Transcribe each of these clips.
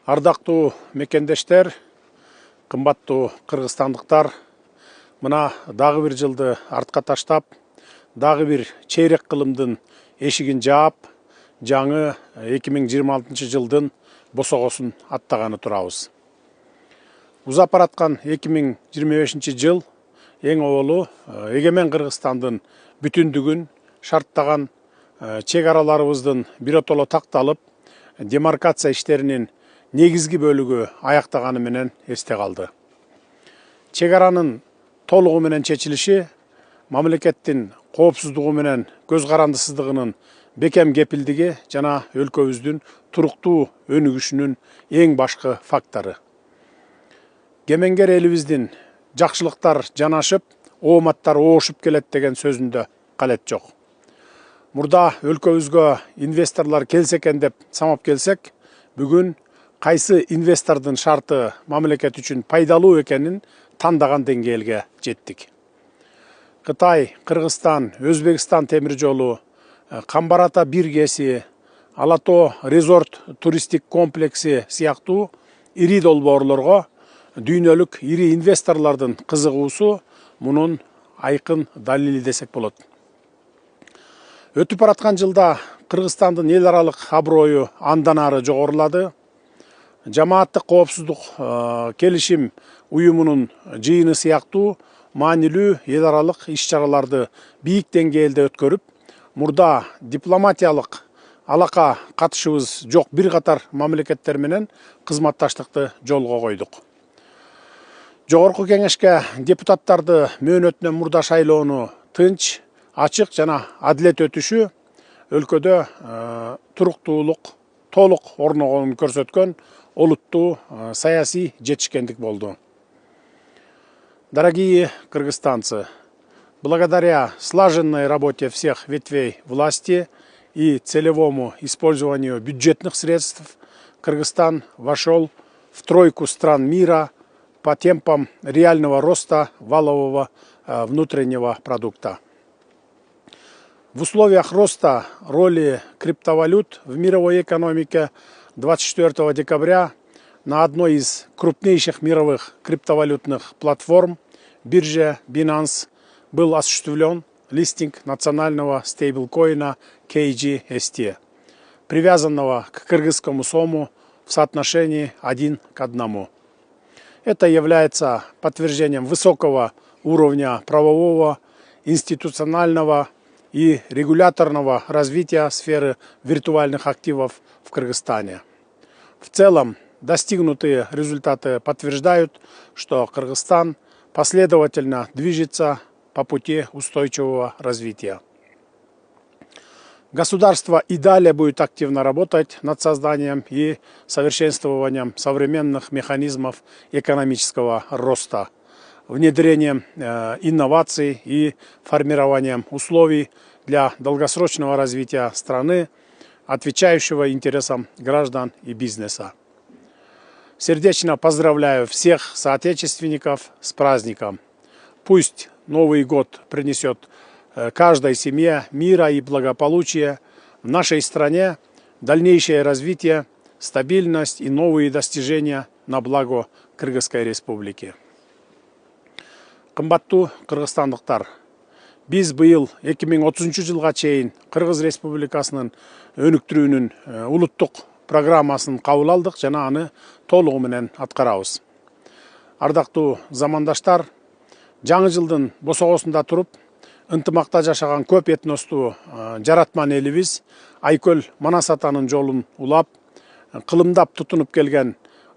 Ардактуу мекендештер, кымбаттуу кыргызстандыктар, мына дагы бир жылды артка таштап, дагы бир чейрек кылымдын эшигин жаап, жаңы 2026 жылдын босогосун аттаганы турабыз. Узап бараткан 2025 жыл эң оболу эгемен Кыргызстандын бүтүндүгүн шарттаган чек араларыбыздын биротоло такталып, демаркация иштеринин негизги бөлүгү аяктаганы менен эсте калды. Чек аранын толугу менен чечилиши мамлекеттин коопсуздугу менен көз карандысыздыгынын бекем кепилдиги жана өлкөбүздүн туруктуу өнүгүшүнүн эң башкы фактору. Кемеңгер элибиздин жакшылыктар жанашып, ооматтар оошуп келет деген сөзүндө калет жок. Мурда өлкөбүзгө инвесторлор келсе экен деп самап келсек, бүгүн кайсы инвестордун шарты мамлекет үчүн пайдалуу экенин тандаган деңгээлге жеттик. Кытай, Кыргызстан, Өзбекстан темир жолу, Камбар-Ата биргеси, Ала-Тоо резорт туристик комплекси сыяктуу ири долбоорлорго дүйнөлүк ири инвесторлордун кызыгуусу мунун айкын далили десек болот. Өтүп бараткан жылда Кыргызстандын эл аралык аброю андан ары жогорулады. Жамааттык коопсуздук келишим уюмунун жыйыны сыяктуу маанилүү эл аралык иш-чараларды бийик деңгээлде өткөрүп, мурда дипломатиялык алака катышыбыз жок бир катар мамлекеттер менен кызматташтыкты жолго койдук. Жогорку кеңешке депутаттарды мөөнөтүнөн мурда шайлоону тынч, ачык жана адилет өтүшү өлкөдө туруктуулук толук орногонун көрсөткөн олуттуу саясий жетишкендик болду. Дорогие кыргызстанцы, благодаря слаженной работе всех ветвей власти и целевому использованию бюджетных средств Кыргызстан вошел в тройку стран мира по темпам реального роста валового внутреннего продукта. В условиях роста роли криптовалют в мировой экономике 24 декабря на одной из крупнейших мировых криптовалютных платформ, бирже Binance, был осуществлен листинг национального стейблкоина KGST, привязанного к кыргызскому сому в соотношении 1 к 1. Это является подтверждением высокого уровня правового, институционального и регуляторного развития сферы виртуальных активов в Кыргызстане. В целом, достигнутые результаты подтверждают, что Кыргызстан последовательно движется по пути устойчивого развития. Государство и далее будет активно работать над созданием и совершенствованием современных механизмов экономического роста, внедрением инноваций и формированием условий для долгосрочного развития страны, отвечающего интересам граждан и бизнеса. Сердечно поздравляю всех соотечественников с праздником. Пусть Новый год принесет каждой семье мира и благополучия, в нашей стране дальнейшее развитие, стабильность и новые достижения на благо Кыргызской республики. Кымбаттуу кыргызстандыктар, биз быйыл 2030 жылга чейин Кыргыз Республикасынын өнүктүрүүнүн улуттук программасын кабыл алдык жана аны толугу менен аткарабыз. Ардактуу замандаштар, жаңы жылдын босогосунда туруп, ынтымакта жашаган көп этностуу жаратман элибиз Айкөл Манас атанын жолун улап, кылымдап тутунуп келген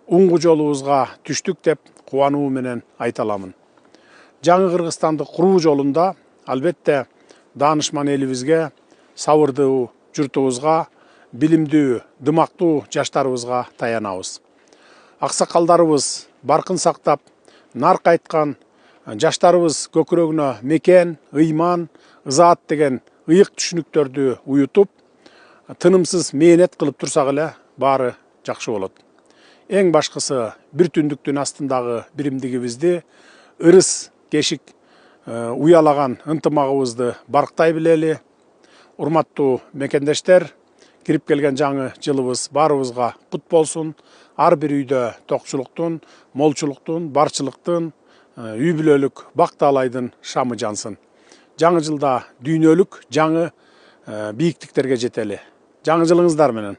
уңгу жолубузга түштүк деп кубануу менен айта аламын. Жаңы Кыргызстанды куруу жолунда албетте даанышман элибизге, сабырдуу журтубузга, билимдүү, дымактуу жаштарыбызга таянабыз. Аксакалдарыбыз баркын сактап, нарк айткан, жаштарыбыз көкүрөгүнө мекен, ыйман, ызаат деген ыйык түшүнүктөрдү уютуп, тынымсыз мээнет кылып турсак эле баары жакшы болот. Эң башкысы бир түндүктүн астындагы биримдигибизди, ырыс кешик уялаган ынтымагыбызды барктай билели. Урматтуу мекендештер, кирип келген жаңы жылыбыз баарыбызга кут болсун. ар бир үйдө токчулуктун, молчулуктун, барчылыктын, үй бүлөлүк, бактаалайдын шамы жансын. Жаңы жылда дүйнөлүк жаңы бийиктиктерге жетели. Жаңы жылыңыздар менен.